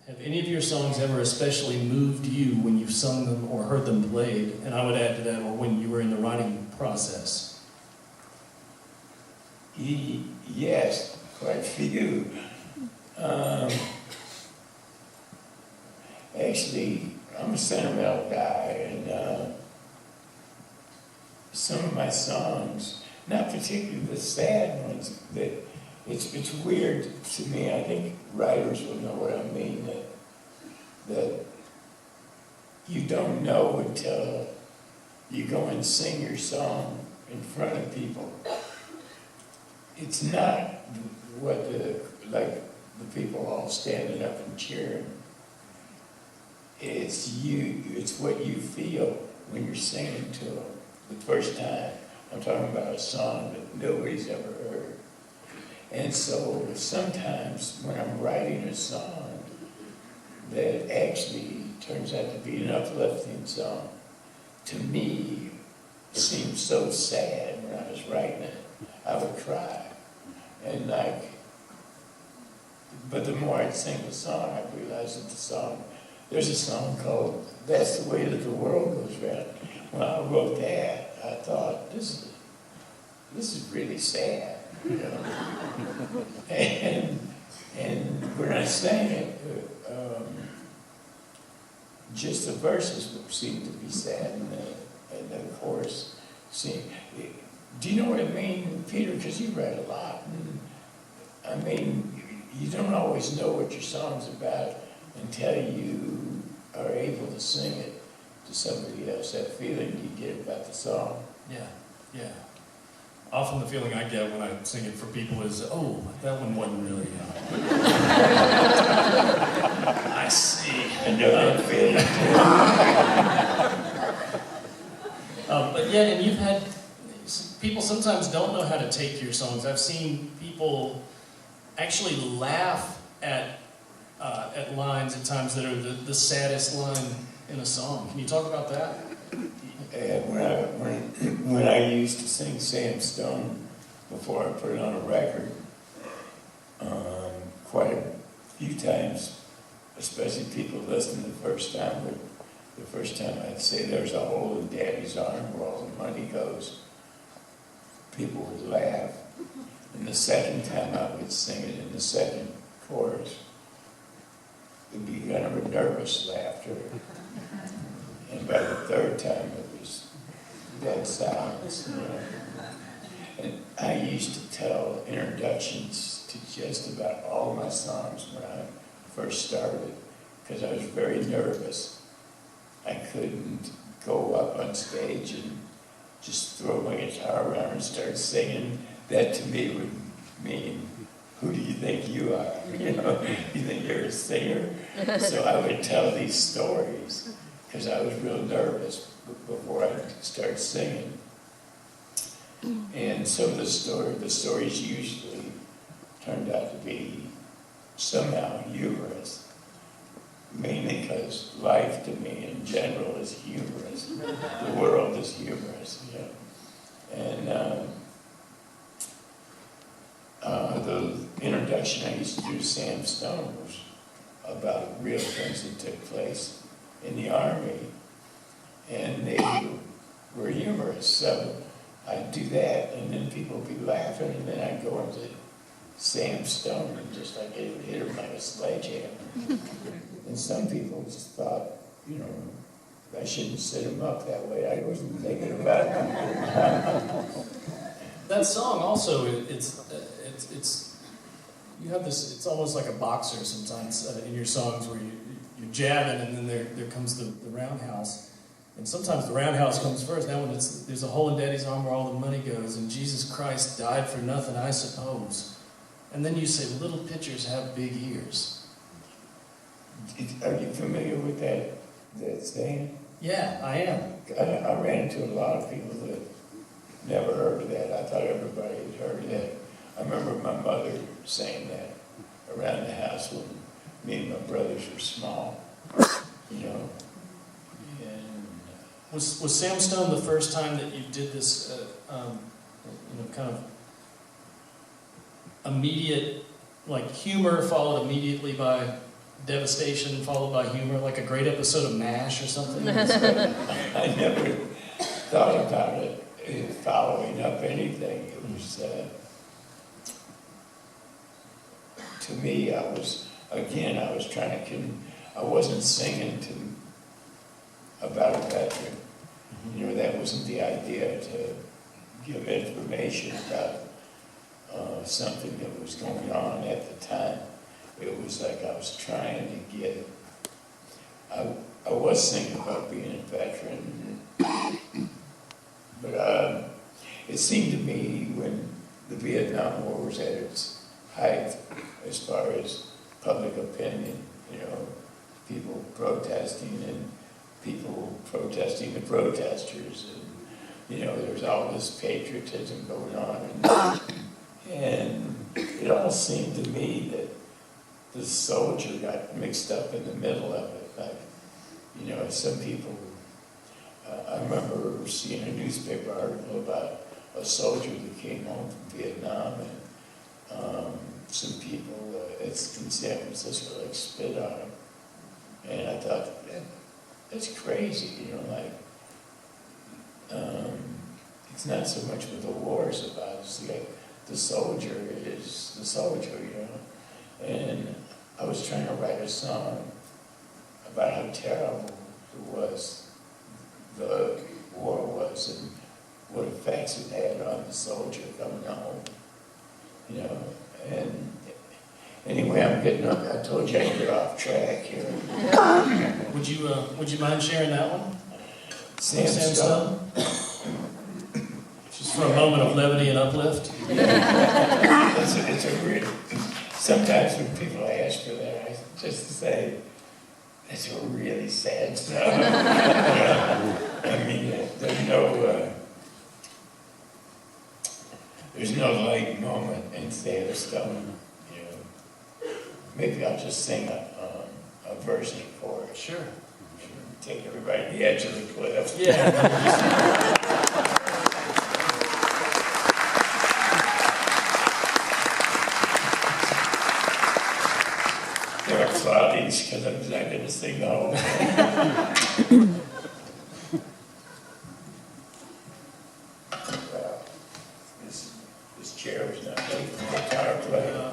Have any of your songs ever especially moved you when you've sung them or heard them played? And I would add to that, or when you were in the writing process. Yes, quite a few. Actually, I'm a sentimental guy, and some of my songs, not particularly the sad ones, that it's weird to me. I think writers will know what I mean, that you don't know until you go and sing your song in front of people. It's not what the people all standing up and cheering. It's what you feel when you're singing to them the first time. I'm talking about a song that nobody's ever heard. And so sometimes when I'm writing a song that actually turns out to be an uplifting song, to me seemed so sad when I was writing it, I would cry. And but the more I'd sing the song, I realized that there's a song called "That's the Way That the World Goes Round." When I wrote that, I thought, this is really sad, you know. and when I sang it, just the verses seemed to be sad, and the chorus seemed. Do you know what I mean, Peter? Because you write a lot. I mean, you don't always know what your song's about until you are able to sing it to somebody else. That feeling you get about the song. Yeah. Often the feeling I get when I sing it for people is, oh, that one wasn't really. I see. I know that feeling. But yeah, and you've had people sometimes don't know how to take your songs. I've seen people actually laugh at lines at times that are the saddest line in a song. Can you talk about that? When I used to sing Sam Stone before I put it on a record, quite a few times, especially people listening the first time, but the first time I'd say there's a hole in Daddy's arm where all the money goes, people would laugh. And the second time I would sing it in the second chorus, it'd be kind of a nervous laughter. And by the third time, it was dead silence. You know? And I used to tell introductions to just about all my songs when I first started, because I was very nervous. I couldn't go up on stage and just throw my guitar around and start singing. That to me would mean, who do you think you are? You know, you think you're a singer? So I would tell these stories because I was real nervous before I started singing. And some of the stories usually turned out to be somehow humorous. Mainly because life to me in general is humorous. The world is humorous, you know. And the introduction I used to do to Sam Stone was about real things that took place in the Army. And they were humorous. So I'd do that, and then people would be laughing, and then I'd go into Sam Stone and just like hit him like a sledgehammer. And some people just thought, you know, I shouldn't set him up that way. I wasn't thinking about it. That song also, it's you have this. It's almost like a boxer sometimes in your songs where you're jabbing, and then there comes the roundhouse, and sometimes the roundhouse comes first. Now when there's a hole in Daddy's arm where all the money goes, and Jesus Christ died for nothing, I suppose. And then you say, little pitchers have big ears. Are you familiar with that saying? Yeah, I am. I ran into a lot of people that never heard of that. I thought everybody had heard of that. I remember my mother saying that around the house when me and my brothers were small, you know. And Was Sam Stone the first time that you did this, kind of immediate, like humor followed immediately by devastation followed by humor, like a great episode of MASH or something? I never thought about it following up anything. It was, to me, I was trying to, I wasn't singing about a veteran. You know, that wasn't the idea, to give information about something that was going on at the time. It was like I was trying to get, I was thinking about being a veteran, but it seemed to me when the Vietnam War was at its height, as far as public opinion, you know, people protesting and people protesting the protesters, and you know, there's all this patriotism going on, and it all seemed to me that the soldier got mixed up in the middle of it. Like, you know, some people, I remember seeing a newspaper article about a soldier that came home from Vietnam, and some people in San Francisco like spit on him, and I thought, that's crazy, you know, like, it's not so much what the war is about, it's like the soldier is the soldier, you know. And I was trying to write a song about how terrible it was, the war was, and what effects it had on the soldier coming home, you know. And anyway, I'm getting up. I told you I'd get off track here. Would you mind sharing that one? Sandstone. Just for a moment of levity and uplift. It's a real. Sometimes when people ask for that, I just say, "That's a really sad song." I mean, there's no light moment in Sandstone. You know, maybe I'll just sing a verse and a chorus. Sure. Take everybody to the edge of the cliff. Yeah. There are cloudies because I'm not going to sing the whole thing. Well, this chair is not taking the guitar playing.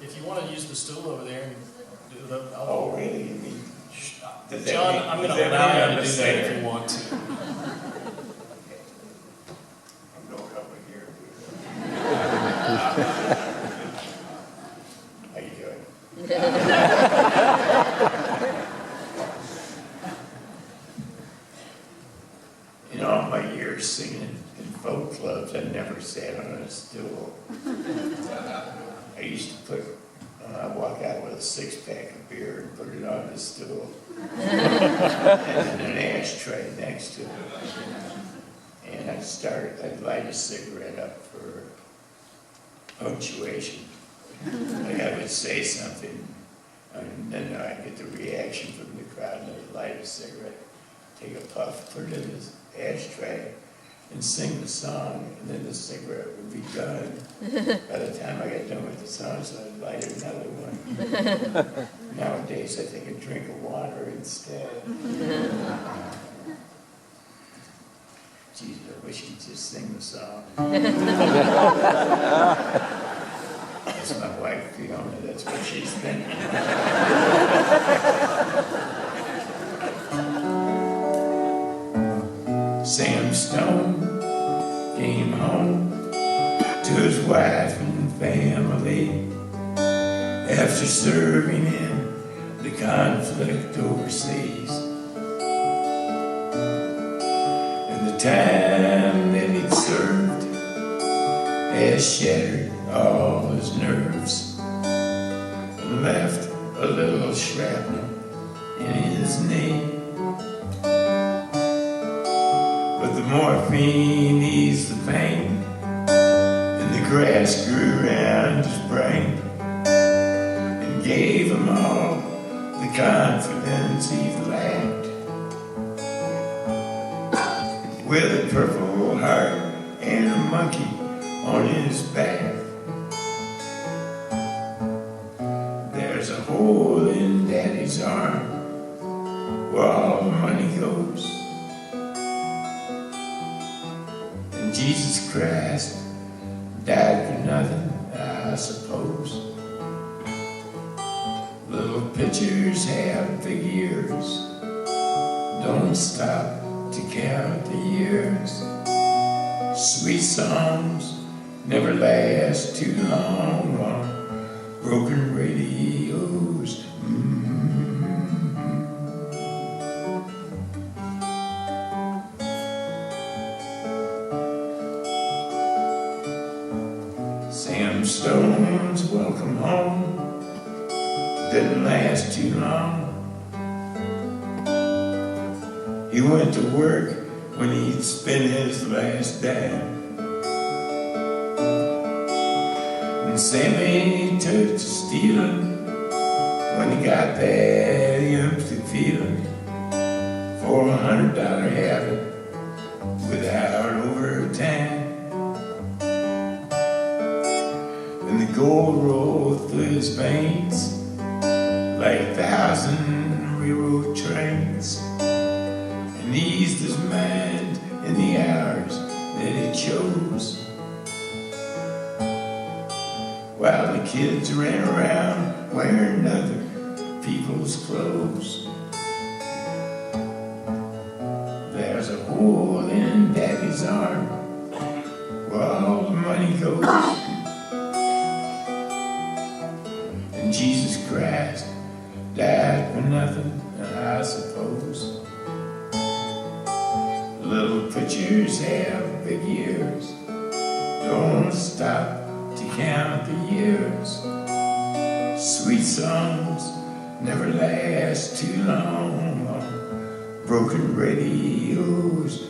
If you want to use the stool over there and do it, Oh, really? You mean? John, I'm going to allow you to do that if you want to. I'm going over here. How you doing? In all my years singing in folk clubs, I never sat on a stool. I used to put, I'd walk out with a 6-pack of beer and put it on the stool. And an ashtray next to it. And I'd light a cigarette up for punctuation. Like I would say something, and then I'd get the reaction from the crowd, and I'd light a cigarette, take a puff, put it in this ashtray, and sing the song, and then the cigarette would be done. By the time I got done with the song, so I'd light another one. Nowadays, I take a drink of water instead. Geez, I wish you'd just sing the song. That's my wife, Fiona, that's what she's thinking. Sam Stone came home to his wife and family after serving in the conflict overseas. And the time that he'd served has shattered all his nerves and left a little shrapnel in his knee. But the morphine eased the pain, and the grass grew around his brain, and gave him all the confidence he lacked. With a purple heart and a monkey on his back, there hole in Daddy's arm where all the money goes. And Jesus Christ died for nothing, I suppose. Little pitchers have big ears, don't stop to count the years. Sweet songs never last too long on broken radios. Sam Stone's Welcome Home didn't last too long. He went to work when he'd spent his last dime. And Sammy took to stealing when he got that empty feeling for $100 habit without overtime. And the gold rolled through his veins like 1,000 railroad trains, and eased his mind in the hours that he chose, while the kids ran around wearing other people's clothes. There's a hole in Daddy's arm where all the money goes. And Jesus Christ died for nothing, I suppose. Little pitchers have big ears, don't stop to count the years. Sweet songs never last too long on broken radios.